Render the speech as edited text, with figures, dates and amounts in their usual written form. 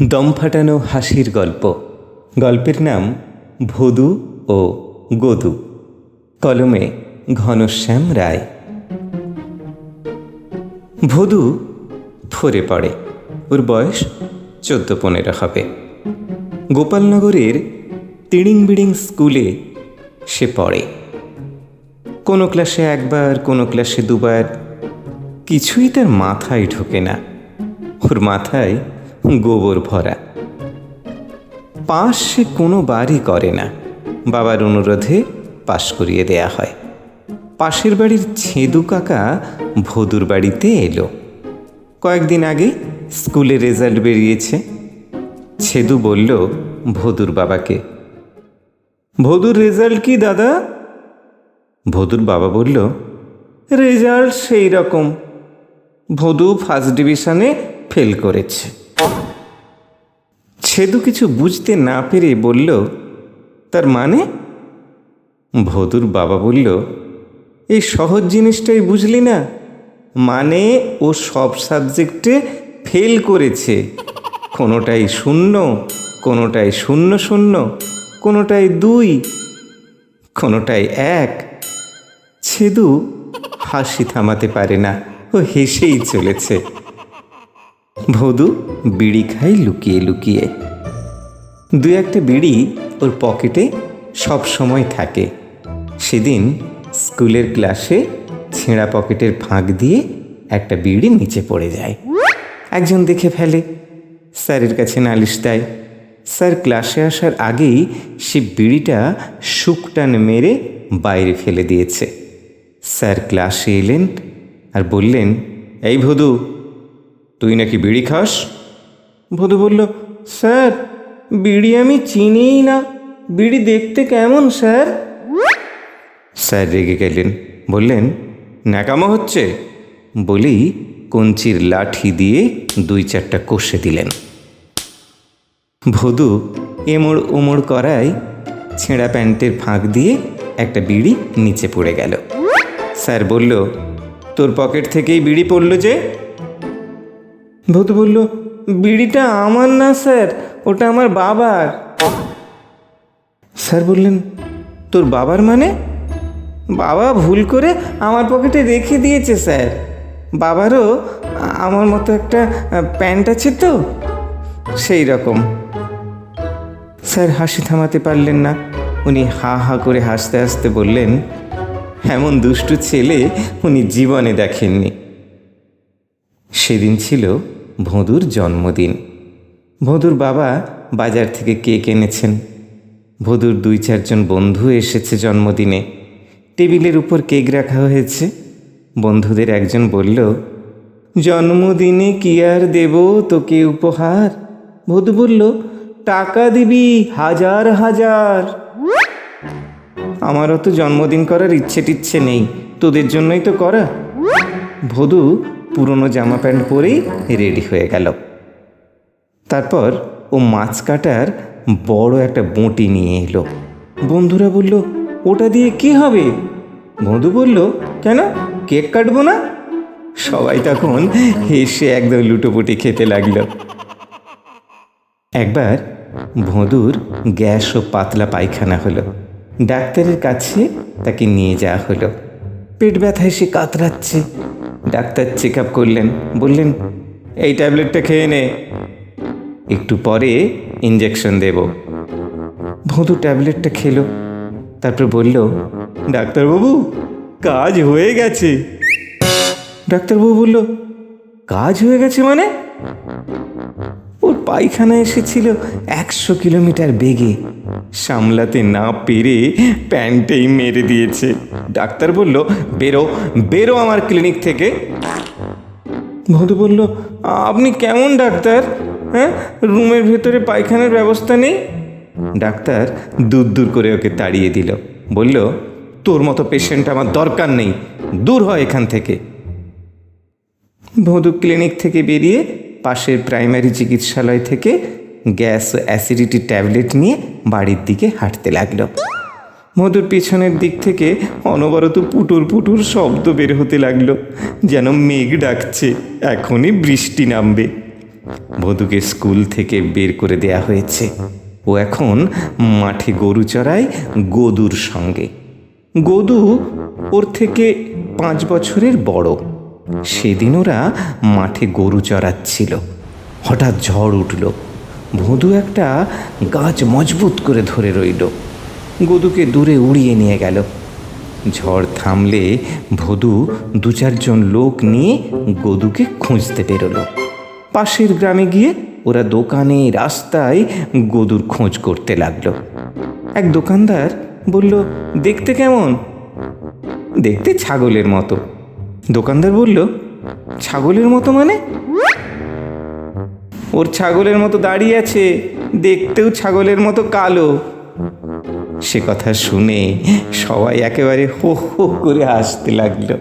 দম ফাটানো হাসির গল্প। গল্পের নাম ভদু ও গদু। কলমে ঘনশ্যাম রায়। ভদু ফোরে পড়ে। ওর বয়স 14-15 হবে। গোপালনগরের তিড়িং বিড়িং স্কুলে সে পড়ে। কোনো ক্লাসে একবার, কোনো ক্লাসে দুবার। কিছুই তার মাথায় ঢোকে না। ওর মাথায় গোবর ভরা। পাস সে কোনো বারই করে না। বাবার অনুরোধে পাশ করিয়ে দেয়া হয়। পাশের বাড়ির ছেদু কাকা ভদুর বাড়িতে এলো। কয়েকদিন আগে স্কুলে রেজাল্ট বেরিয়েছে। ছেদু বলল ভদুর বাবাকে, ভদুর রেজাল্ট কি দাদা? ভদুর বাবা বলল, রেজাল্ট সেই রকম, ভদু ফার্স্ট ডিভিশনে ফেল করেছে। ছেদু কিছু বুঝতে না পেরে বলল, তার মানে? ভদুর বাবা বলল, এই সহজ জিনিসটাই বুঝলি না? মানে ও সব সাবজেক্টে ফেল করেছে। কোনোটাই 0, কোনোটাই 0-0, কোনোটাই 2, কোনোটাই 1। ছেদু হাসি থামাতে পারে না, ও হেসেই চলেছে। ভদু বিড়ি খায় লুকিয়ে লুকিয়ে। 2-1টা বিড়ি ওর পকেটে সব সময় থাকে। সেদিন স্কুলের ক্লাসে ছেঁড়া পকেটের ফাঁক দিয়ে একটা বিড়ি নিচে পড়ে যায়। একজন দেখে ফেলে, স্যারের কাছে নালিশ দেয়। স্যার ক্লাসে আসার আগেই সে বিড়িটা শুকটান মেরে বাইরে ফেলে দিয়েছে। স্যার ক্লাসে এলেন আর বললেন, এই ভদু, তুই নাকি বিড়ি খাস? ভদু বলল, স্যার বিড়ি আমি চিনিই না, বিড়ি দেখতে কেমন স্যার? স্যার রেগে গেলেন, বললেন, ন্যাকামো হচ্ছে? বলেই কঞ্চির লাঠি দিয়ে 2-4টা কষে দিলেন। ভদু এমড় ওমড় করায় ছেঁড়া প্যান্টের ফাঁক দিয়ে একটা বিড়ি নিচে পড়ে গেল। স্যার বলল, তোর পকেট থেকেই বিড়ি পড়ল যে? ভদু বলল, বিড়িটা আমার না স্যার, ওটা আমার বাবার। স্যার বললেন, তোর বাবার মানে? বাবা ভুল করে আমার পকেটে রেখে দিয়েছে স্যার। বাবারও আমার মতো একটা প্যান্ট আছে তো, সেই রকম। স্যার হাসি থামাতে পারলেন না। উনি হা হা করে হাসতে হাসতে বললেন, এমন দুষ্টু ছেলে উনি জীবনে দেখেননি। সেদিন ছিল ভদুর জন্মদিন। ভদুর বাবা বাজার থেকে কেক এনেছেন। ভদুর 2-4 জন বন্ধু এসেছে জন্মদিনে। টেবিলের উপর কেক রাখা হয়েছে। বন্ধুদের একজন বলল, জন্মদিনে কি আর দেব তোকে উপহার? ভদু বলল, টাকা দিবি 1000,000। আমারও তো জন্মদিন করার ইচ্ছে নেই, তোদের জন্যই তো করা। ভদু পুরনো জামা প্যান্ট পরেই রেডি হয়ে গেল। তারপর ও মাছ কাটার বড় একটা বঁটি নিয়ে এলো। বন্ধুরা বলল, ওটা দিয়ে কি হবে? ভদু বলল, কেন, কেক কাটবো না? সবাই তখন হেসে একদম লুটোপুটি খেতে লাগলো। একবার ভদুর গ্যাস ও পাতলা পায়খানা হলো। ডাক্তারের কাছে তাকে নিয়ে যাওয়া হলো। পেট ব্যথায় সে কাতরাচ্ছে। ডাক্তার চেক আপ করলেন, বললেন, এই ট্যাবলেটটা খেয়ে নে, একটু পরে ইঞ্জেকশন দেব। ভদু ট্যাবলেটটা খেলো। তারপর বলল, ডাক্তারবাবু কাজ হয়ে গেছে। ডাক্তারবাবু বলল, কাজ হয়ে গেছে মানে? ওর পায়খানা এসেছিল 100 কিলোমিটার বেগে, সামলাতে না পেরে প্যান্টেই মেরে দিয়েছে। ডাক্তার বলল, বেরো বেরো আমার ক্লিনিক থেকে। ভদু বলল, আপনি কেমন ডাক্তার? হ্যাঁ, রুমের ভেতরে পায়খানার ব্যবস্থা নেই? ডাক্তার দূর করে ওকে তাড়িয়ে দিল। বলল, তোর মতো পেশেন্ট আমার দরকার নেই, দূর হয় এখান থেকে। ভদু ক্লিনিক থেকে বেরিয়ে পাশের প্রাইমারি চিকিৎসালয় থেকে গ্যাস ও অ্যাসিডিটি ট্যাবলেট নিয়ে বাড়ির দিকে হাঁটতে লাগলো। ভদুর পিছনের দিক থেকে অনবরত পুটুর পুটুর শব্দ বের হতে লাগলো, যেন মেঘ ডাকছে, এখনই বৃষ্টি নামবে। ভদুকে স্কুল থেকে বের করে দেয়া হয়েছে। ও এখন মাঠে গরু চড়ায় গদুর সঙ্গে। গদু ওর থেকে 5 বছরের বড়। সেদিন ওরা মাঠে গরু চড়াচ্ছিল। হঠাৎ ঝড় উঠল। ভদু একটা গাছ মজবুত করে ধরে রইল। গদুকে দূরে উড়িয়ে নিয়ে গেল। ঝড় থামলে ভদু 2-4 জন লোক নিয়ে গদুকে খুঁজতে বেরোলো। পাশের গ্রামে গিয়ে ওরা দোকানে রাস্তায় গদুর খোঁজ করতে লাগলো। এক দোকানদার বলল, দেখতে কেমন? দেখতে ছাগলের মতো। দোকানদার বলল, ছাগলের মতো মানে? ওর ছাগলের মতো দাঁড়িয়ে আছে, দেখতেও ছাগলের মতো কালো। সে কথা শুনে সবাই একেবারে হো হো করে হাসতে লাগলো।